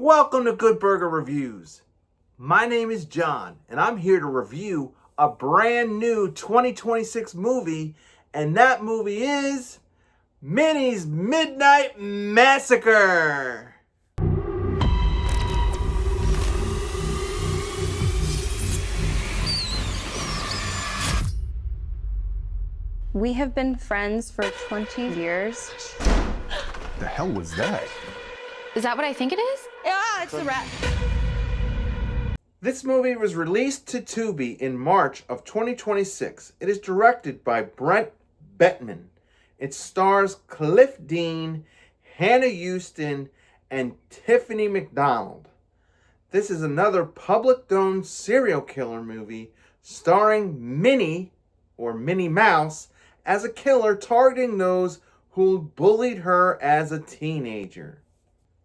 Welcome to Good Burger Reviews. My name is John, and I'm here to review a brand new 2026 movie, and that movie is Minnie's Midnight Massacre. We have been friends for 20 years. The hell was that? Is that what I think it is? Yeah, it's a rat. This movie was released to Tubi in March of 2026. It is directed by Brent Bettman. It stars Cliff Dean, Hannah Houston, and Tiffany McDonald. This is another public-owned serial killer movie starring Minnie, or Minnie Mouse, as a killer targeting those who bullied her as a teenager.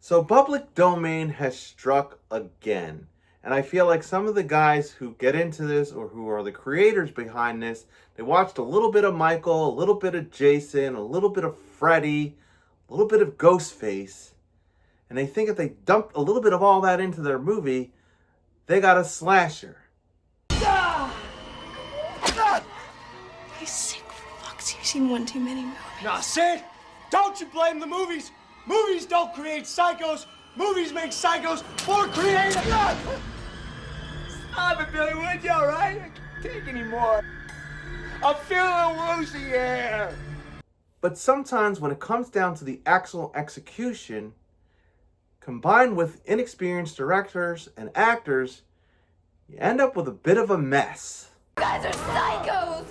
So public domain has struck again. And I feel like some of the guys who get into this, or who are the creators behind this, they watched a little bit of Michael, a little bit of Jason, a little bit of Freddy, a little bit of Ghostface. And they think if they dumped a little bit of all that into their movie, they got a slasher. You sick fucks, you've seen one too many movies. Nah, Sid, don't you blame the movies. Movies don't create psychos. Movies make psychos more creative. Stop it, Billy, would you, all right? I can't take anymore. I'm feeling a little woozy here. But sometimes when it comes down to the actual execution, combined with inexperienced directors and actors, you end up with a bit of a mess. You guys are psychos!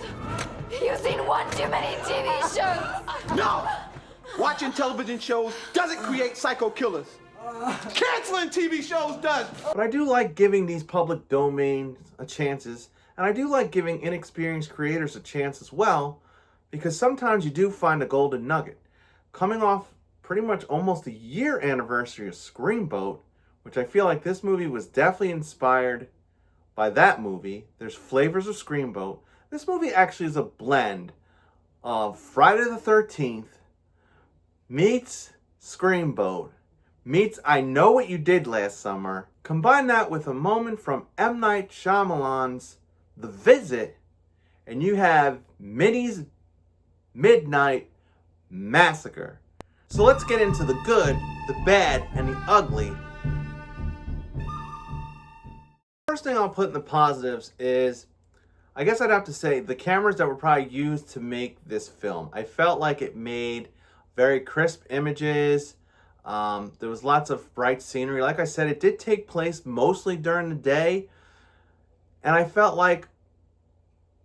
You've seen one too many TV shows! No! Watching television shows doesn't create psycho killers. Canceling TV shows does. But I do like giving these public domains a chances, and I do like giving inexperienced creators a chance as well, because sometimes you do find a golden nugget. Coming off pretty much almost a year anniversary of Screamboat, which I feel like this movie was definitely inspired by that movie. There's flavors of Screamboat. This movie actually is a blend of Friday the 13th meets Screamboat meets I Know What You Did Last Summer. Combine that with a moment from M. Night Shyamalan's The Visit, and you have Minnie's Midnight Massacre. So let's get into the good, the bad, and the ugly. First thing I'll put in the positives is, I guess I'd have to say, the cameras that were probably used to make this film. I felt like it made very crisp images. There was lots of bright scenery. Like I said, it did take place mostly during the day. And I felt like,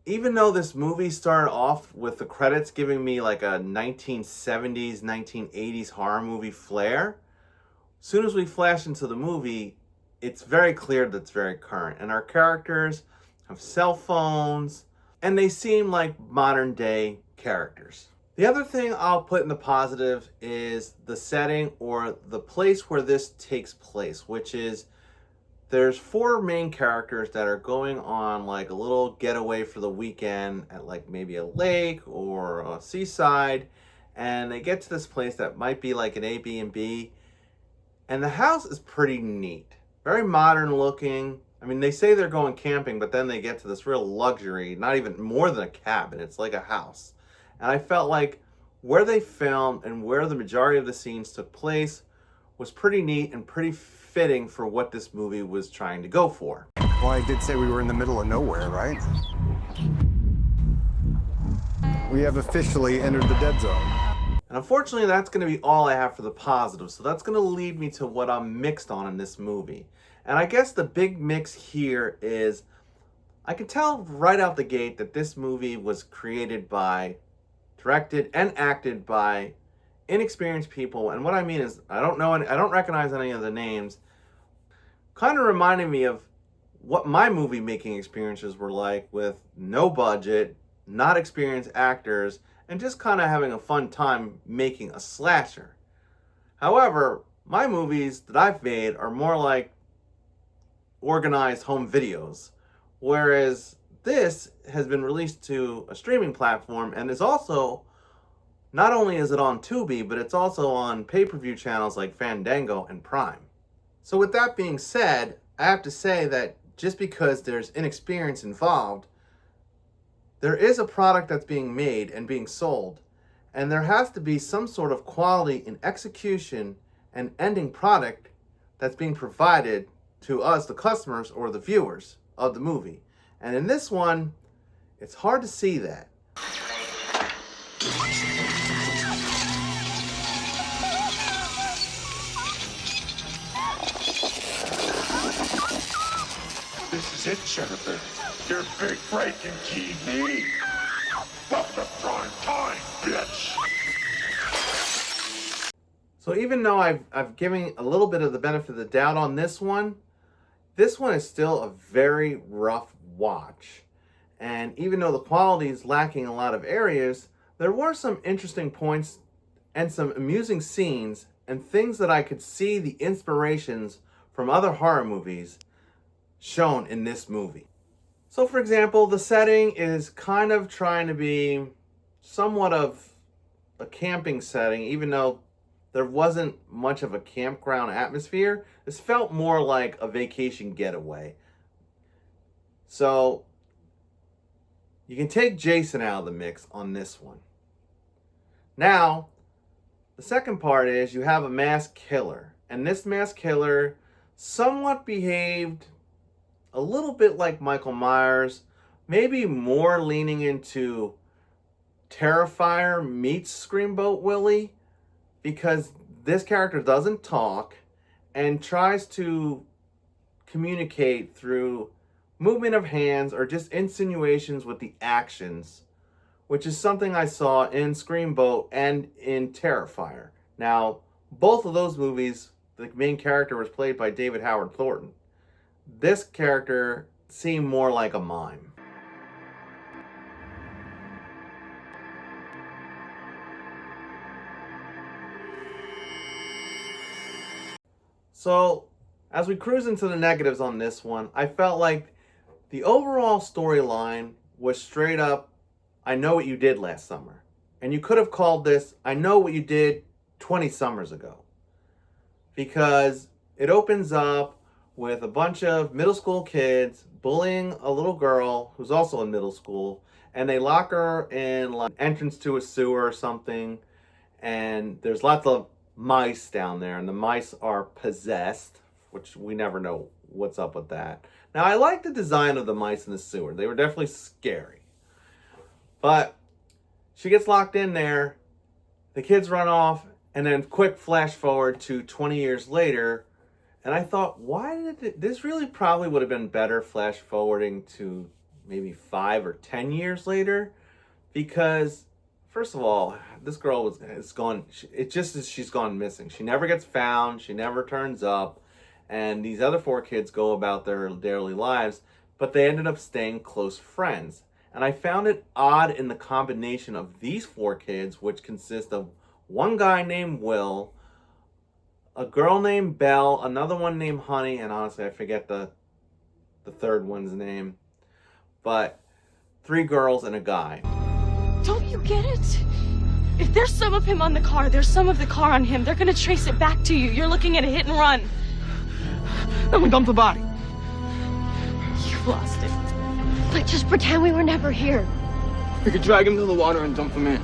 even though this movie started off with the credits giving me like a 1970s, 1980s horror movie flair, as soon as we flash into the movie, it's very clear that it's very current. And our characters have cell phones, and they seem like modern day characters. The other thing I'll put in the positive is the setting, or the place where this takes place, which is there's four main characters that are going on like a little getaway for the weekend at like maybe a lake or a seaside, and they get to this place that might be like an Airbnb, and the house is pretty neat, very modern looking. I mean, they say they're going camping, but then they get to this real luxury, not even more than a cabin, it's like a house. And I felt like where they filmed and where the majority of the scenes took place was pretty neat and pretty fitting for what this movie was trying to go for. Well, I did say we were in the middle of nowhere, right? We have officially entered the dead zone. And unfortunately, that's going to be all I have for the positive. So that's going to lead me to what I'm mixed on in this movie. And I guess the big mix here is, I can tell right out the gate that this movie was created by, directed and acted by inexperienced people. And what I mean is, I don't recognize any of the names. Kind of reminded me of what my movie making experiences were like, with no budget, not experienced actors, and just kind of having a fun time making a slasher. However, my movies that I've made are more like organized home videos, whereas this has been released to a streaming platform, and is also, not only is it on Tubi, but it's also on pay-per-view channels like Fandango and Prime. So with that being said, I have to say that just because there's inexperience involved, there is a product that's being made and being sold, and there has to be some sort of quality in execution and ending product that's being provided to us, the customers or the viewers of the movie. And in this one, it's hard to see that. This is it, Jennifer. Your big break in TV. Welcome to prime time, bitch. So even though I've given a little bit of the benefit of the doubt on this one is still a very rough watch. And even though the quality is lacking in a lot of areas, there were some interesting points and some amusing scenes and things that I could see the inspirations from other horror movies shown in this movie. So for example, the setting is kind of trying to be somewhat of a camping setting, even though there wasn't much of a campground atmosphere. This felt more like a vacation getaway. So you can take Jason out of the mix on this one. Now, the second part is you have a mass killer. And this mass killer somewhat behaved a little bit like Michael Myers, maybe more leaning into Terrifier meets Screamboat Willie, because this character doesn't talk and tries to communicate through movement of hands or just insinuations with the actions, which is something I saw in Screamboat and in Terrifier. Now, both of those movies, the main character was played by David Howard Thornton. This character seemed more like a mime. So, as we cruise into the negatives on this one, I felt like the overall storyline was straight up, I know what you did last summer. And you could have called this, I know what you did 20 summers ago. Because it opens up with a bunch of middle school kids bullying a little girl who's also in middle school, and they lock her in like entrance to a sewer or something, and there's lots of mice down there, and the mice are possessed, which we never know what's up with that. Now, I like the design of the mice in the sewer. They were definitely scary. But she gets locked in there, the kids run off, and then quick flash forward to 20 years later, and I thought, why did this really probably would have been better flash forwarding to maybe 5 or 10 years later, because first of all, this girl is gone. It just is, she's gone missing. She never gets found. She never turns up, and these other 4 kids go about their daily lives, but they ended up staying close friends. And I found it odd in the combination of these 4 kids, which consist of one guy named Will, a girl named Belle, another one named Honey, and honestly, I forget the third one's name. But 3 girls and a guy. Don't you get it? If there's some of him on the car, there's some of the car on him. They're gonna trace it back to you. You're looking at a hit and run. Then we dump the body. You've lost it. But just pretend we were never here. We could drag him to the water and dump him in.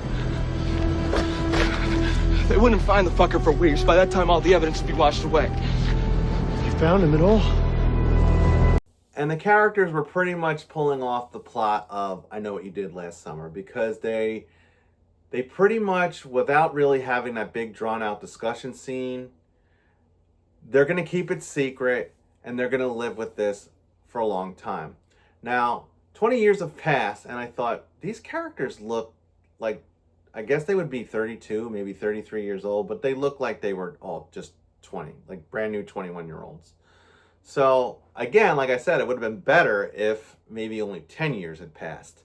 They wouldn't find the fucker for weeks. By that time, all the evidence would be washed away. You found him at all? And the characters were pretty much pulling off the plot of I Know What You Did Last Summer, because they pretty much, without really having that big drawn out discussion scene, they're going to keep it secret and they're going to live with this for a long time. Now, 20 years have passed, and I thought, these characters look like, I guess they would be 32, maybe 33 years old, but they look like they were all just 20, like brand new 21-year-olds. So, again, like I said, it would have been better if maybe only 10 years had passed.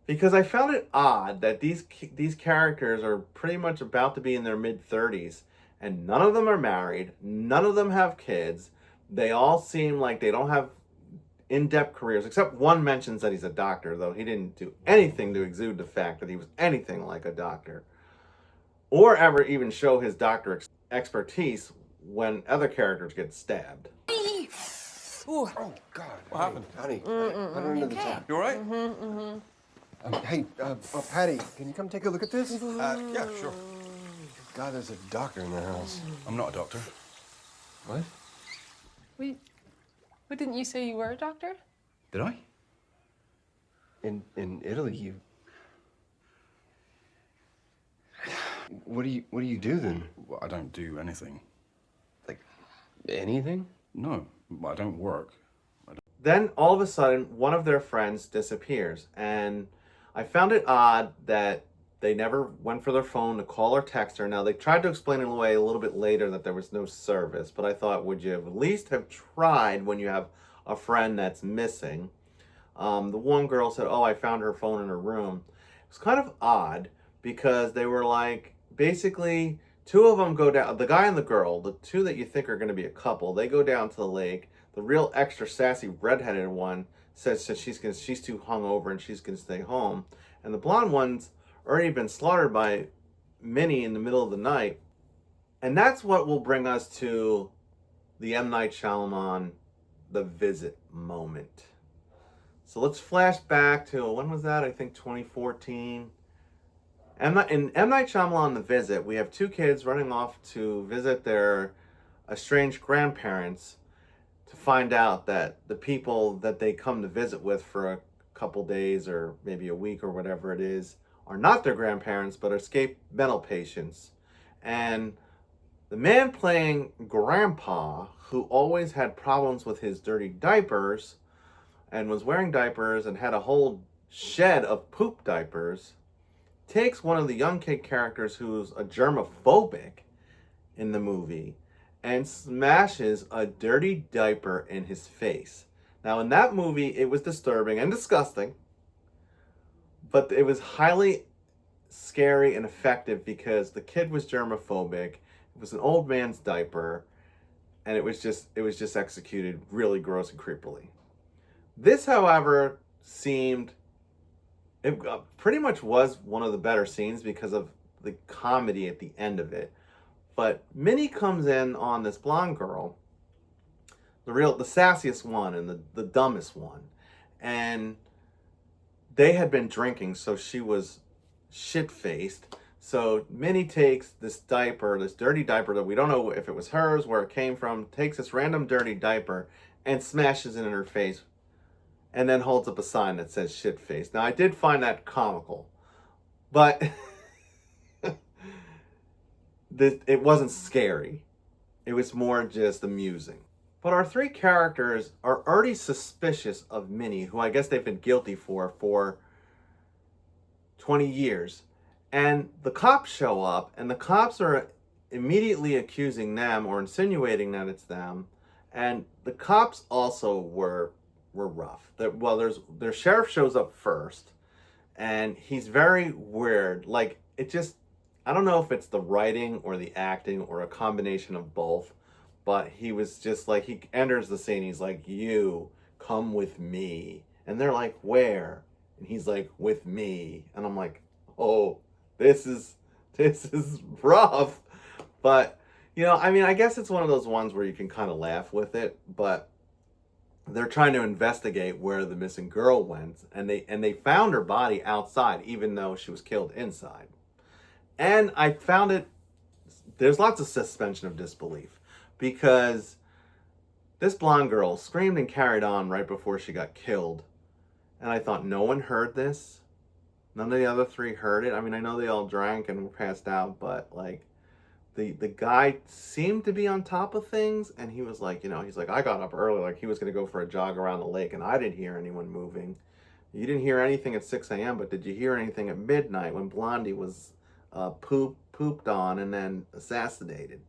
Because I found it odd that these characters are pretty much about to be in their mid-30s, and none of them are married, none of them have kids, they all seem like they don't have in-depth careers, except one mentions that he's a doctor, though he didn't do anything to exude the fact that he was anything like a doctor, or ever even show his doctor expertise when other characters get stabbed. Oh, God. What happened? Honey, put her into the tap. You all right? Hey, Patty, can you come take a look at this? Yeah, sure. God, there's a doctor in the house. I'm not a doctor. What? Wait, what, didn't you say you were a doctor? Did I? In Italy, you... What do you do then? Well, I don't do anything. Like, anything? No, I don't work. Then all of a sudden, one of their friends disappears, and I found it odd that they never went for their phone to call or text her. Now, they tried to explain it away a little bit later that there was no service, but I thought, would you at least have tried when you have a friend that's missing? The one girl said, oh, I found her phone in her room. It was kind of odd because they were like, basically, two of them go down, the guy and the girl, the two that you think are going to be a couple, they go down to the lake. The real extra sassy redheaded one says that she's too hungover and she's going to stay home. And the blonde one's already been slaughtered by Minnie in the middle of the night. And that's what will bring us to the M. Night Shyamalan, The Visit moment. So let's flash back to, when was that? I think 2014. In M. Night Shyamalan, The Visit, we have two kids running off to visit their estranged grandparents to find out that the people that they come to visit with for a couple days or maybe a week or whatever it is are not their grandparents but escaped mental patients. And the man playing Grandpa, who always had problems with his dirty diapers and was wearing diapers and had a whole shed of poop diapers, takes one of the young kid characters who's a germophobic in the movie and smashes a dirty diaper in his face. Now, in that movie, it was disturbing and disgusting, but it was highly scary and effective because the kid was germophobic. It was an old man's diaper, and it was just executed really gross and creepily. This, however, seemed, it pretty much was one of the better scenes because of the comedy at the end of it. But Minnie comes in on this blonde girl, the sassiest one and the dumbest one. And they had been drinking, so she was shit-faced. So Minnie takes this diaper, this dirty diaper that we don't know if it was hers, where it came from, takes this random dirty diaper and smashes it in her face and then holds up a sign that says shit-faced. Now, I did find that comical, but it wasn't scary. It was more just amusing. But our three characters are already suspicious of Minnie, who I guess they've been guilty for 20 years. And the cops show up, and the cops are immediately accusing them or insinuating that it's them. And the cops also were rough. Their sheriff shows up first, and he's very weird. Like, it just, I don't know if it's the writing or the acting or a combination of both, but he was just like, he enters the scene, he's like, you, come with me. And they're like, where? And he's like, with me. And I'm like, oh, this is rough. But, you know, I mean, I guess it's one of those ones where you can kind of laugh with it, but they're trying to investigate where the missing girl went, and they found her body outside, even though she was killed inside. And I found it, there's lots of suspension of disbelief, because this blonde girl screamed and carried on right before she got killed. And I thought, no one heard this? None of the other three heard it? I mean, I know they all drank and were passed out, but like, the guy seemed to be on top of things, and he was like, you know, he's like, I got up early, like he was going to go for a jog around the lake, and I didn't hear anyone moving. You didn't hear anything at 6 a.m., but did you hear anything at midnight when Blondie was pooped on and then assassinated?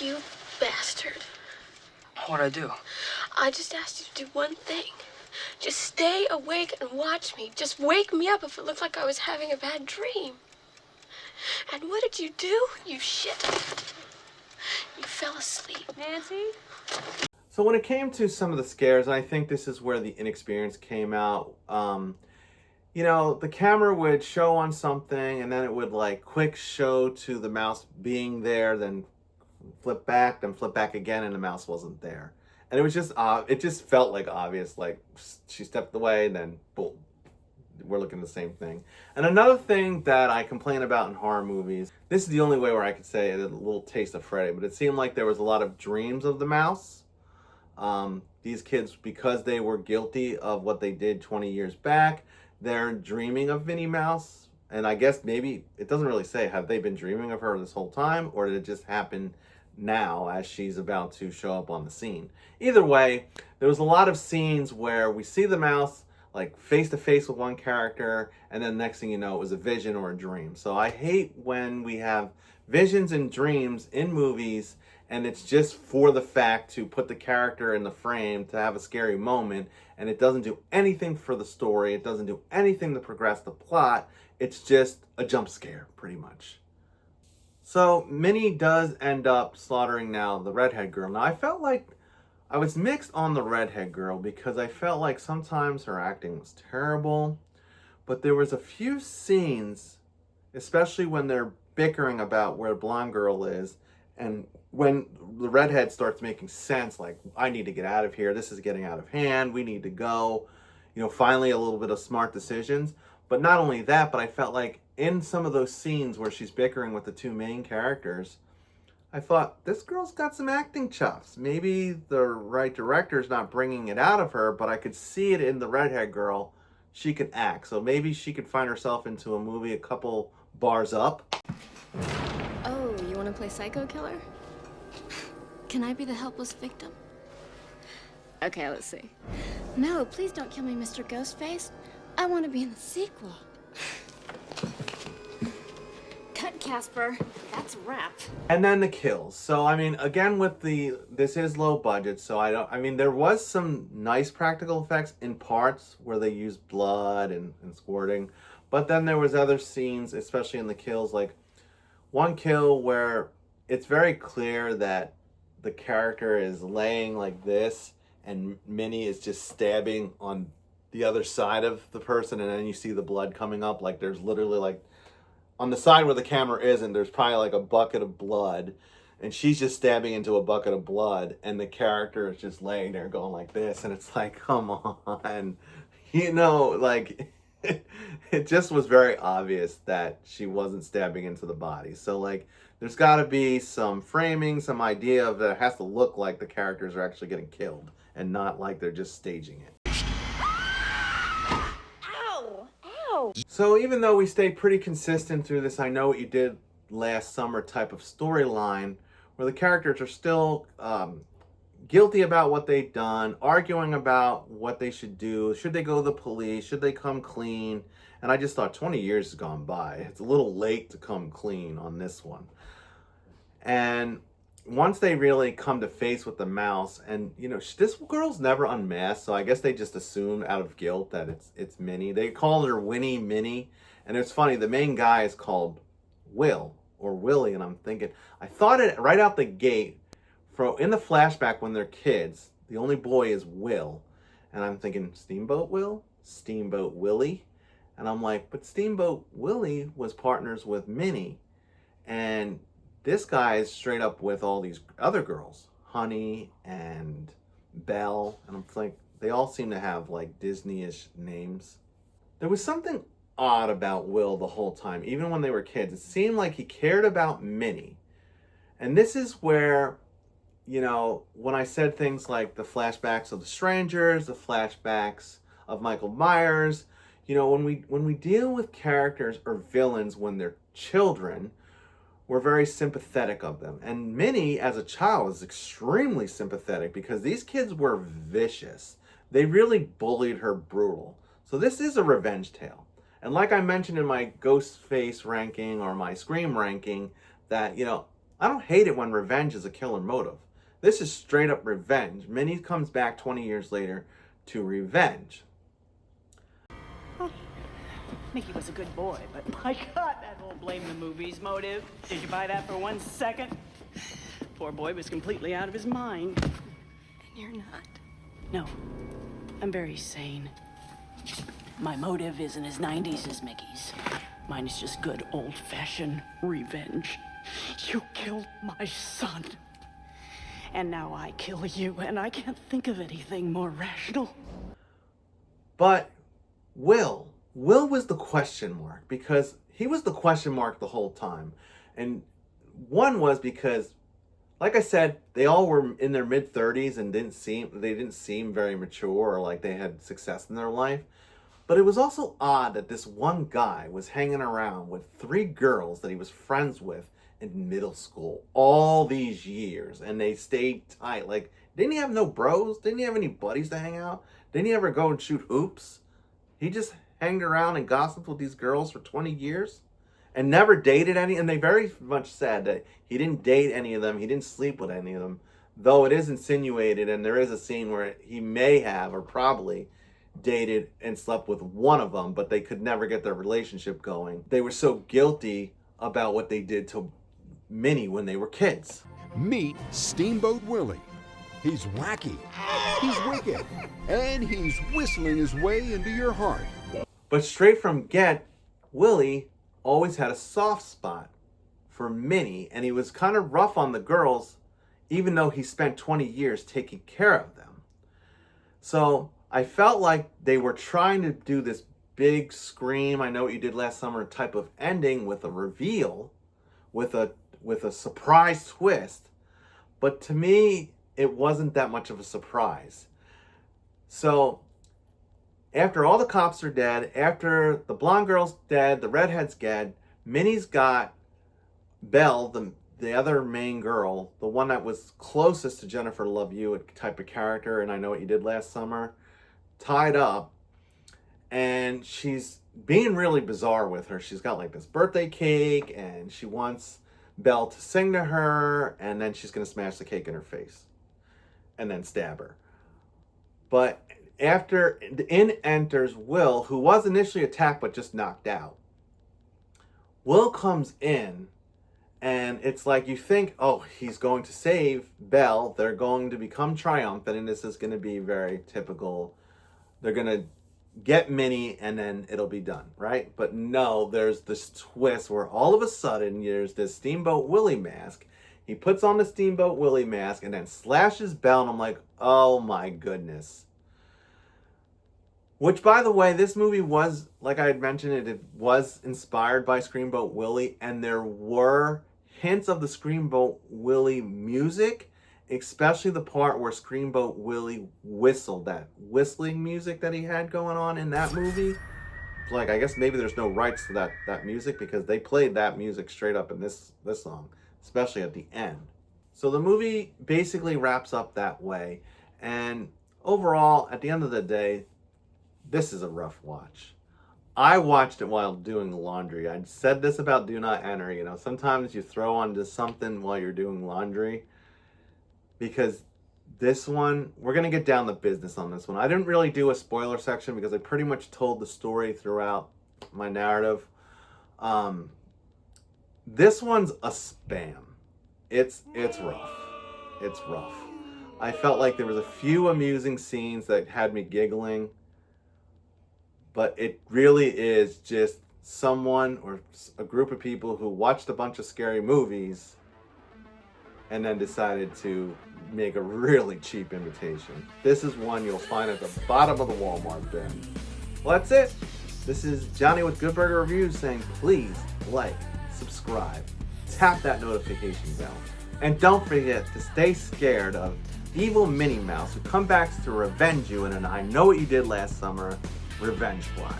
You bastard. What'd I do? I just asked you to do one thing. Just stay awake and watch me. Just wake me up if it looked like I was having a bad dream. And what did you do, you shit? You fell asleep. Nancy? So when it came to some of the scares, I think this is where the inexperience came out. You know, the camera would show on something and then it would like quick show to the mouse being there, then flip back, then flip back again, and the mouse wasn't there. And it was just, it just felt like obvious, like she stepped away and then boom, we're looking at the same thing. And another thing that I complain about in horror movies, this is the only way where I could say it, a little taste of Freddy, but it seemed like there was a lot of dreams of the mouse. These kids, because they were guilty of what they did 20 years back, they're dreaming of Minnie Mouse. And I guess maybe, it doesn't really say, have they been dreaming of her this whole time? Or did it just happen now as she's about to show up on the scene? Either way, there was a lot of scenes where we see the mouse like face to face with one character, and then next thing you know, it was a vision or a dream. So I hate when we have visions and dreams in movies and it's just for the fact to put the character in the frame to have a scary moment, and it doesn't do anything for the story, it doesn't do anything to progress the plot, it's just a jump scare, pretty much. So Minnie does end up slaughtering now the redhead girl. Now I felt like I was mixed on the redhead girl because I felt like sometimes her acting was terrible, but there was a few scenes, especially when they're bickering about where the blonde girl is, and when the redhead starts making sense, like, I need to get out of here, this is getting out of hand, we need to go, you know, finally a little bit of smart decisions. But not only that, but I felt like in some of those scenes where she's bickering with the two main characters, I thought, this girl's got some acting chops. Maybe the right director's not bringing it out of her, but I could see it in the redhead girl. She could act. So maybe she could find herself into a movie a couple bars up. Oh, you want to play psycho killer? Can I be the helpless victim? Okay, let's see. No, please don't kill me, Mr. Ghostface. I want to be in the sequel. Cut, Casper. That's a wrap. And then the kills. So, I mean, again, with this is low budget, so I mean, there was some nice practical effects in parts where they used blood and squirting, but then there was other scenes, especially in the kills, like one kill where it's very clear that the character is laying like this and Minnie is just stabbing on the other side of the person, and then you see the blood coming up. Like there's literally like on the side where the camera isn't, there's probably like a bucket of blood, and she's just stabbing into a bucket of blood, and the character is just laying there going like this, and it's like, come on, you know, like it just was very obvious that she wasn't stabbing into the body. So like there's got to be some framing, some idea of that it has to look like the characters are actually getting killed and not like they're just staging it. Ow! Ow! So even though we stayed pretty consistent through this I Know What You Did Last Summer type of storyline, where the characters are still guilty about what they've done, arguing about what they should do, should they go to the police, should they come clean, and I just thought 20 years has gone by. It's a little late to come clean on this one. And once they really come to face with the mouse, and you know, this girl's never unmasked, so I guess they just assumed out of guilt that it's Minnie. They called her Winnie Minnie, and it's funny, the main guy is called Will or Willie, and I'm thinking, I thought it right out the gate, in the flashback when they're kids, the only boy is Will, and I'm thinking Steamboat Will, Steamboat Willie, and I'm like, but Steamboat Willie was partners with Minnie, and this guy is straight up with all these other girls, Honey and Belle, and I'm like, they all seem to have like Disney-ish names. There was something odd about Will the whole time, even when they were kids. It seemed like he cared about Minnie. And this is where, you know, when I said things like the flashbacks of the strangers, the flashbacks of Michael Myers, you know, when we deal with characters or villains when they're children, we're very sympathetic of them. And Minnie, as a child, was extremely sympathetic because these kids were vicious. They really bullied her brutal. So this is a revenge tale. And like I mentioned in my Ghostface ranking or my Scream ranking, that, you know, I don't hate it when revenge is a killer motive. This is straight up revenge. Minnie comes back 20 years later to revenge. Mickey was a good boy, but my God, that whole blame the movies motive. Did you buy that for 1 second? Poor boy was completely out of his mind. And you're not. No, I'm very sane. My motive isn't as 90s as Mickey's. Mine is just good old-fashioned revenge. You killed my son. And now I kill you, and I can't think of anything more rational. But Will was the question mark, because he was the question mark the whole time. And one was because, like I said, they all were in their mid-30s and they didn't seem very mature or like they had success in their life. But it was also odd that this one guy was hanging around with 3 girls that he was friends with in middle school all these years, and they stayed tight. Like, didn't he have no bros? Didn't he have any buddies to hang out? Didn't he ever go and shoot hoops? He just hanged around and gossiped with these girls for 20 years and never dated any. And they very much said that he didn't date any of them. He didn't sleep with any of them, though it is insinuated, and there is a scene where he may have or probably dated and slept with one of them, but they could never get their relationship going. They were so guilty about what they did to Minnie when they were kids. Meet Steamboat Willie. He's wacky, he's wicked, and he's whistling his way into your heart. But straight from get, Willie always had a soft spot for Minnie, and he was kind of rough on the girls, even though he spent 20 years taking care of them. So I felt like they were trying to do this big Scream, I Know What You Did Last Summer type of ending with a reveal, with a surprise twist. But to me, it wasn't that much of a surprise. So after all the cops are dead, after the blonde girl's dead, the redhead's dead, Minnie's got Belle, the other main girl, the one that was closest to Jennifer Love You type of character, and I Know What You Did Last Summer, tied up, and she's being really bizarre with her. She's got like this birthday cake, and she wants Belle to sing to her, and then she's going to smash the cake in her face and then stab her. But after, in enters Will, who was initially attacked but just knocked out. Will comes in, and it's like you think, oh, he's going to save Belle. They're going to become triumphant, and this is going to be very typical. They're going to get Minnie, and then it'll be done, right? But no, there's this twist where all of a sudden there's this Steamboat Willie mask. He puts on the Steamboat Willie mask and then slashes Belle, and I'm like, oh my goodness. Which, by the way, this movie was, like I had mentioned, it was inspired by Steamboat Willie, and there were hints of the Steamboat Willie music, especially the part where Steamboat Willie whistled, that whistling music that he had going on in that movie. Like, I guess maybe there's no rights to that music, because they played that music straight up in this song, especially at the end. So the movie basically wraps up that way, and overall, at the end of the day, this is a rough watch. I watched it while doing laundry. I said this about Do Not Enter, you know, sometimes you throw on just something while you're doing laundry, because this one, we're going to get down to business on this one. I didn't really do a spoiler section because I pretty much told the story throughout my narrative. This one's a spam. It's rough. It's rough. I felt like there was a few amusing scenes that had me giggling, but it really is just someone or a group of people who watched a bunch of scary movies and then decided to make a really cheap imitation. This is one you'll find at the bottom of the Walmart bin. Well, that's it. This is Johnny with Good Burger Reviews saying please like, subscribe, tap that notification bell, and don't forget to stay scared of evil Minnie Mouse who comes back to revenge you in an I Know What You Did Last Summer revenge plot.